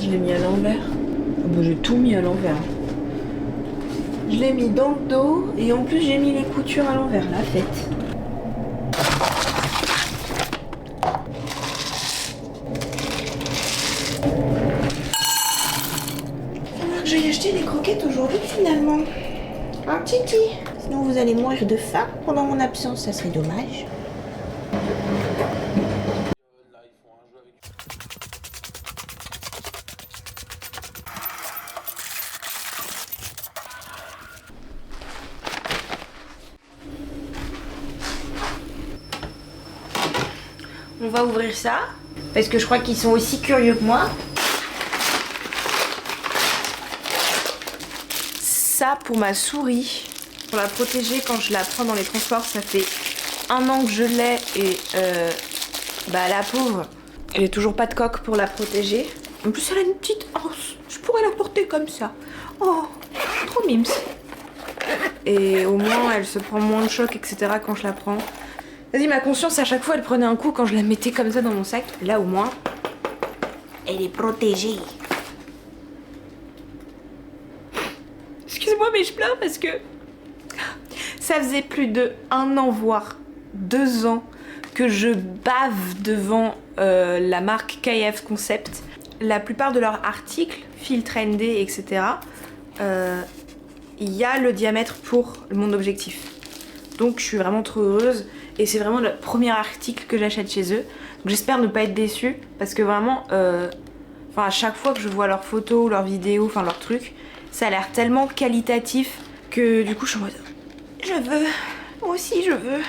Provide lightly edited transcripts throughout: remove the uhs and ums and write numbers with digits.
je l'ai mis à l'envers. Oh, bah, j'ai tout mis à l'envers. Je l'ai mis dans le dos et en plus j'ai mis les coutures à l'envers, la fête. Je vais acheter des croquettes aujourd'hui finalement. Un titi. Sinon vous allez mourir de faim pendant mon absence, ça serait dommage. On va ouvrir ça, parce que je crois qu'ils sont aussi curieux que moi. Ça pour ma souris, pour la protéger quand je la prends dans les transports, ça fait 1 an que je l'ai et bah la pauvre, elle est toujours pas de coque pour la protéger. En plus elle a une petite anse, je pourrais la porter comme ça. Oh, trop mimes. Et au moins elle se prend moins de choc, etc. quand je la prends. Vas-y, ma conscience, à chaque fois, elle prenait un coup quand je la mettais comme ça dans mon sac. Là, au moins, elle est protégée. Excuse-moi, mais je pleure parce que ça faisait plus de 1 an, voire 2 ans, que je bave devant la marque KF Concept. La plupart de leurs articles, filtres ND, etc., il y a le diamètre pour mon objectif. Donc, je suis vraiment trop heureuse. Et c'est vraiment le premier article que j'achète chez eux. Donc j'espère ne pas être déçue parce que vraiment, à chaque fois que je vois leurs photos, leurs vidéos, enfin leurs trucs, ça a l'air tellement qualitatif que du coup je suis en mode je veux, moi aussi je veux.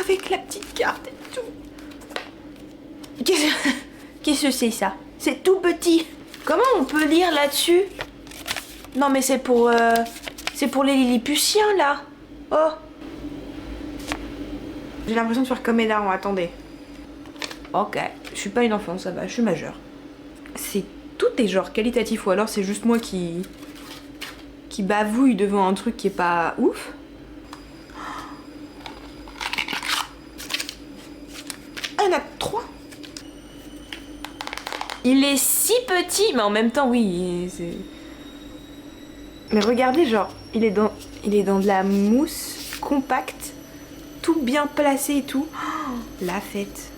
Avec la petite carte et tout. Qu'est-ce que c'est ça? C'est tout petit. Comment on peut lire là-dessus? Non mais c'est pour les Lilliputiens là. Oh. J'ai l'impression de faire comme mes darons, attendez. Ok, je suis pas une enfant, ça va, je suis majeure. C'est tout est genre qualitatif ou alors c'est juste moi qui bavouille devant un truc qui est pas ouf. Ah, il y en a 3. Il est si petit, mais en même temps, oui, c'est... Mais regardez, genre, il est dans de la mousse compacte, tout bien placé et tout. Oh, la fête.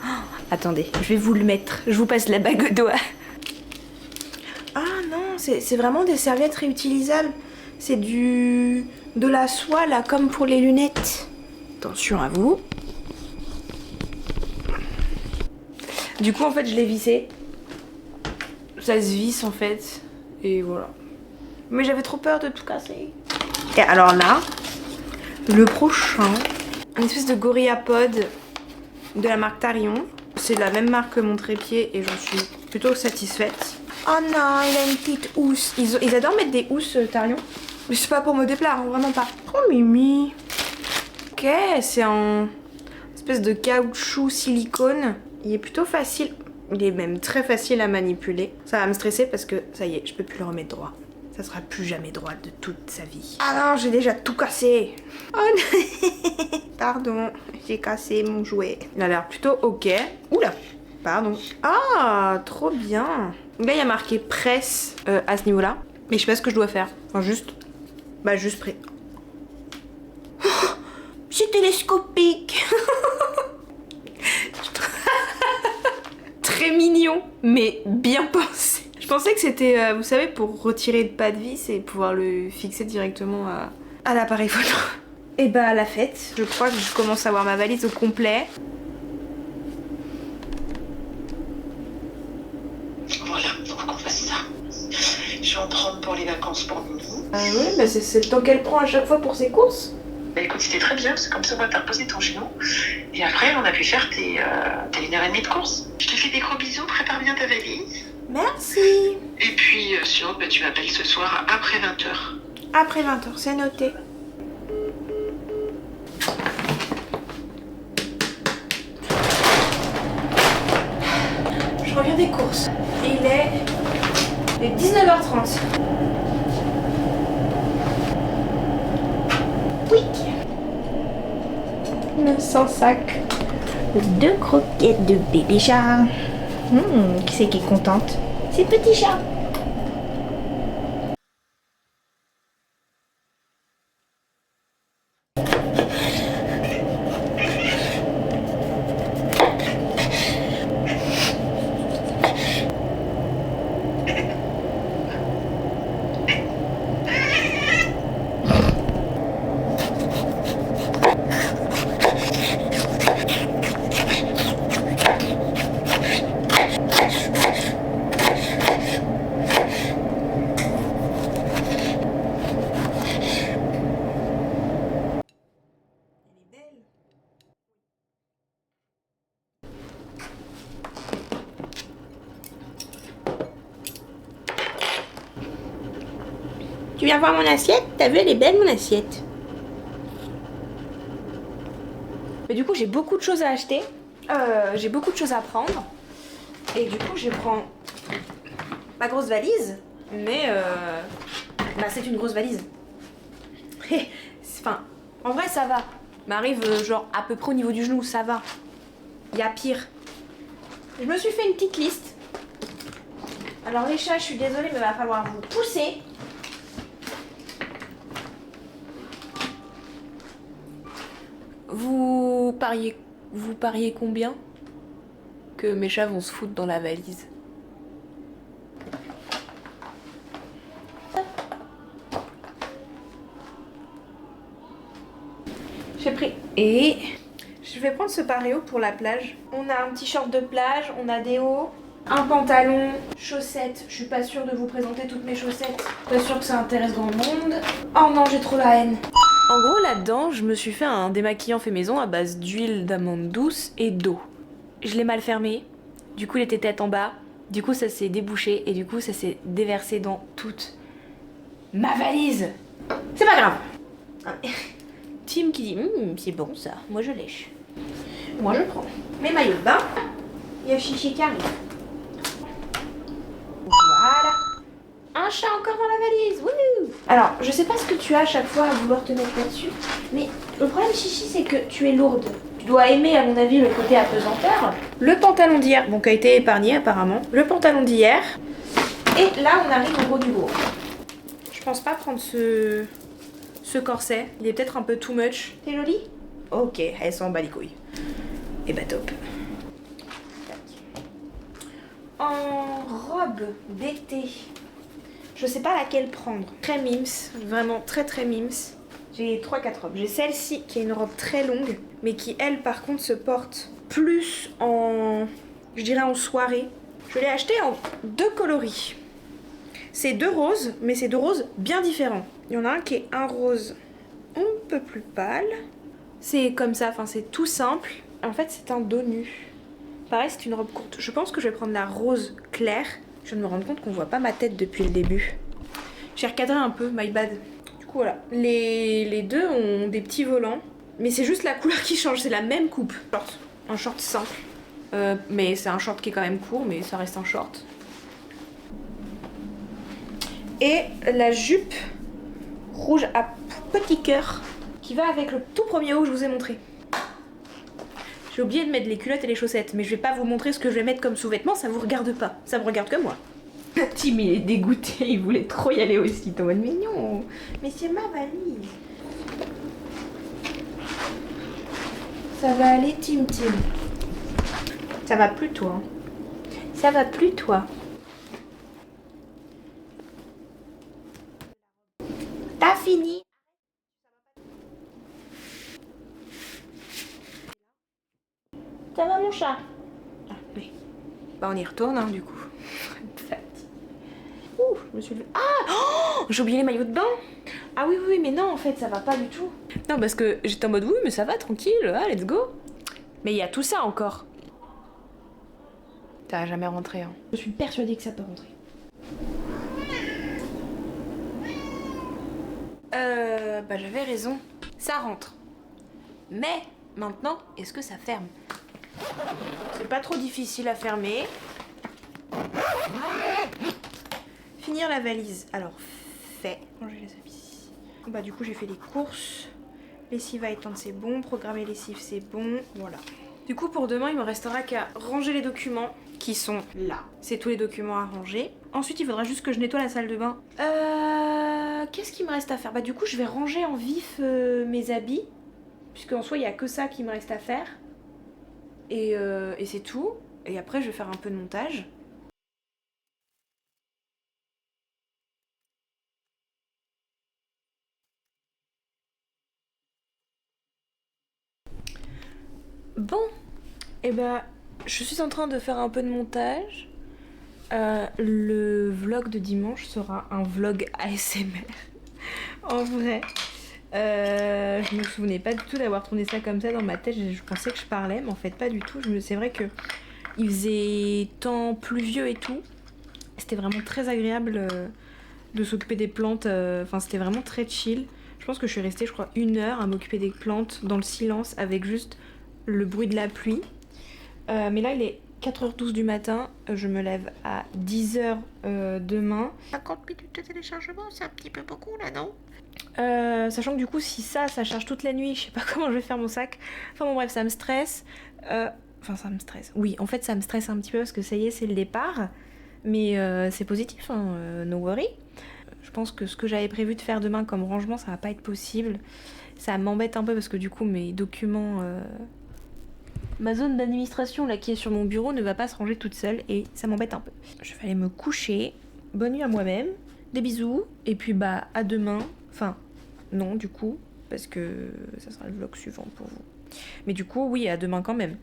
Oh, attendez, je vais vous le mettre. Je vous passe la bague au doigt. Ah non, c'est vraiment des serviettes réutilisables. C'est de la soie, là, comme pour les lunettes. Attention à vous. Du coup, en fait, je l'ai vissé. Ça se visse, en fait. Et voilà. Mais j'avais trop peur de tout casser. Et alors là, le prochain, une espèce de GorillaPod de la marque Tarion. C'est la même marque que mon trépied et j'en suis plutôt satisfaite. Oh non, il a une petite housse. Ils adorent mettre des housses Tarion. Mais c'est pas pour me déplaire, hein, vraiment pas. Oh Mimi. Ok, c'est en espèce de caoutchouc silicone. Il est plutôt facile. Il est même très facile à manipuler. Ça va me stresser parce que ça y est, je peux plus le remettre droit. Ça sera plus jamais droit de toute sa vie. Ah non, j'ai déjà tout cassé. Oh non. Pardon, j'ai cassé mon jouet. Il a l'air plutôt ok. Oula, pardon. Ah, trop bien. Là, il y a marqué presse à ce niveau-là. Mais je sais pas ce que je dois faire. Enfin, juste près. Oh, c'est télescopique. Très mignon, mais bien pensé. Je pensais que c'était, vous savez, pour retirer le pas de vis et pouvoir le fixer directement à l'appareil photo. Et bah à la fête, je crois que je commence à avoir ma valise au complet. Voilà, faut qu'on fasse ça. Je vais en prendre pour les vacances pour Mimi. Ah oui, bah c'est le temps qu'elle prend à chaque fois pour ses courses. Bah écoute, c'était très bien, parce que comme ça, on va t'imposer ton genou. Et après, on a pu faire tes 1h30 de course. Je te fais des gros bisous, prépare bien ta valise. Merci. Et puis, sinon, bah, tu m'appelles ce soir après 20h. Après 20h, c'est noté. Je reviens des courses. Et il est 19h30. Oui. 900 sacs. 2 croquettes de bébé chat. Qui c'est qui est contente? C'est Petit Chat. Tu viens voir mon assiette? T'as vu, elle est belle mon assiette. Mais du coup, j'ai beaucoup de choses à acheter. J'ai beaucoup de choses à prendre. Et du coup, je prends ma grosse valise. Mais bah, c'est une grosse valise. Enfin, en vrai, ça va. M'arrive genre à peu près au niveau du genou, ça va. Il y a pire. Je me suis fait une petite liste. Alors les chats, je suis désolée, mais il va falloir vous pousser. Vous pariez combien que mes chats vont se foutre dans la valise? J'ai pris. Et je vais prendre ce paréo pour la plage. On a un petit short de plage, on a des hauts, un pantalon, chaussettes. Je suis pas sûre de vous présenter toutes mes chaussettes. Pas sûre que ça intéresse grand monde. Oh non, j'ai trop la haine. En gros, là-dedans, je me suis fait un démaquillant fait maison à base d'huile d'amande douce et d'eau. Je l'ai mal fermé, du coup il était tête en bas, du coup ça s'est débouché et du coup ça s'est déversé dans toute ma valise. C'est pas grave. Tim qui dit c'est bon ça, moi je lèche. Moi je prends mes maillots de bain. Il y a Chichi qui arrive. Voilà. Un chat encore dans la valise. Wouhou. Alors, je sais pas ce que tu as à chaque fois à vouloir te mettre là-dessus, mais le problème, Chichi, c'est que tu es lourde. Tu dois aimer, à mon avis, le côté apesanteur. Le pantalon d'hier, bon, qui a été épargné apparemment. Le pantalon d'hier. Et là, on arrive au gros du gros. Je pense pas prendre ce corset. Il est peut-être un peu too much. T'es jolie? Ok, elle s'en bat les couilles. Et bah top. En robe d'été. Je sais pas laquelle prendre. Très mims, vraiment très très mims. J'ai 3-4 robes. J'ai celle-ci qui est une robe très longue, mais qui elle par contre se porte plus en, je dirais en soirée. Je l'ai achetée en 2 coloris. C'est 2 roses, mais c'est 2 roses bien différents. Il y en a un qui est un rose un peu plus pâle. C'est comme ça, enfin c'est tout simple. En fait c'est un dos nu. Pareil c'est une robe courte. Je pense que je vais prendre la rose claire. Je viens de me rendre compte qu'on voit pas ma tête depuis le début. J'ai recadré un peu, my bad. Du coup voilà. Les deux ont des petits volants. Mais c'est juste la couleur qui change, c'est la même coupe. Un short simple. Mais c'est un short qui est quand même court, mais ça reste un short. Et la jupe rouge à petit cœur qui va avec le tout premier haut que je vous ai montré. J'ai oublié de mettre les culottes et les chaussettes, mais je vais pas vous montrer ce que je vais mettre comme sous-vêtements, ça vous regarde pas. Ça me regarde que moi. Tim il est dégoûté, il voulait trop y aller aussi. T'es en mode mignon. Mais c'est ma valise. Ça va aller Tim. Ça va plus toi. Ça va plus toi. T'as fini? Ça va mon chat? Ah oui. Bah on y retourne hein, du coup. Ouh, je me suis levée. Ah oh, j'ai oublié les maillots de bain. Ah oui, oui, mais non, en fait, ça va pas du tout. Non, parce que j'étais en mode, oui, mais ça va, tranquille, ah, let's go. Mais il y a tout ça encore. Ça va jamais rentrer, hein. Je suis persuadée que ça peut rentrer. Bah j'avais raison. Ça rentre. Mais, maintenant, est-ce que ça ferme? C'est pas trop difficile à fermer. Finir la valise. Alors, fait. Ranger les habits. Bah, du coup, j'ai fait les courses. Lessive à étendre, c'est bon. Programmer lessive, c'est bon. Voilà. Du coup pour demain il me restera qu'à ranger les documents qui sont là. C'est tous les documents à ranger. Ensuite il faudra juste que je nettoie la salle de bain. Qu'est-ce qu'il me reste à faire? Bah du coup je vais ranger en vif mes habits. Puisque en soi il n'y a que ça qui me reste à faire. Et c'est tout. Et après je vais faire un peu de montage. Bon, et bah je suis en train de faire un peu de montage. Le vlog de dimanche sera un vlog ASMR. En vrai, je me souvenais pas du tout d'avoir tourné ça comme ça dans ma tête. Je pensais que je parlais, mais en fait pas du tout. C'est vrai que il faisait temps pluvieux et tout. C'était vraiment très agréable de s'occuper des plantes. Enfin, c'était vraiment très chill. Je pense que je suis restée, je crois, 1 heure à m'occuper des plantes dans le silence avec juste le bruit de la pluie. Mais là, il est 4h12 du matin. Je me lève à 10h demain. 50 minutes de téléchargement, c'est un petit peu beaucoup là, non? Sachant que du coup, si ça charge toute la nuit, je sais pas comment je vais faire mon sac. Enfin bon, bref, ça me stresse. Enfin, ça me stresse. Oui, en fait, ça me stresse un petit peu parce que ça y est, c'est le départ. Mais c'est positif, hein, no worry. Je pense que ce que j'avais prévu de faire demain comme rangement, ça va pas être possible. Ça m'embête un peu parce que du coup, mes documents... Ma zone d'administration là qui est sur mon bureau ne va pas se ranger toute seule et ça m'embête un peu. Je vais aller me coucher. Bonne nuit à moi-même. Des bisous. Et puis bah à demain. Enfin non du coup parce que ça sera le vlog suivant pour vous. Mais du coup oui à demain quand même.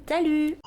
Salut!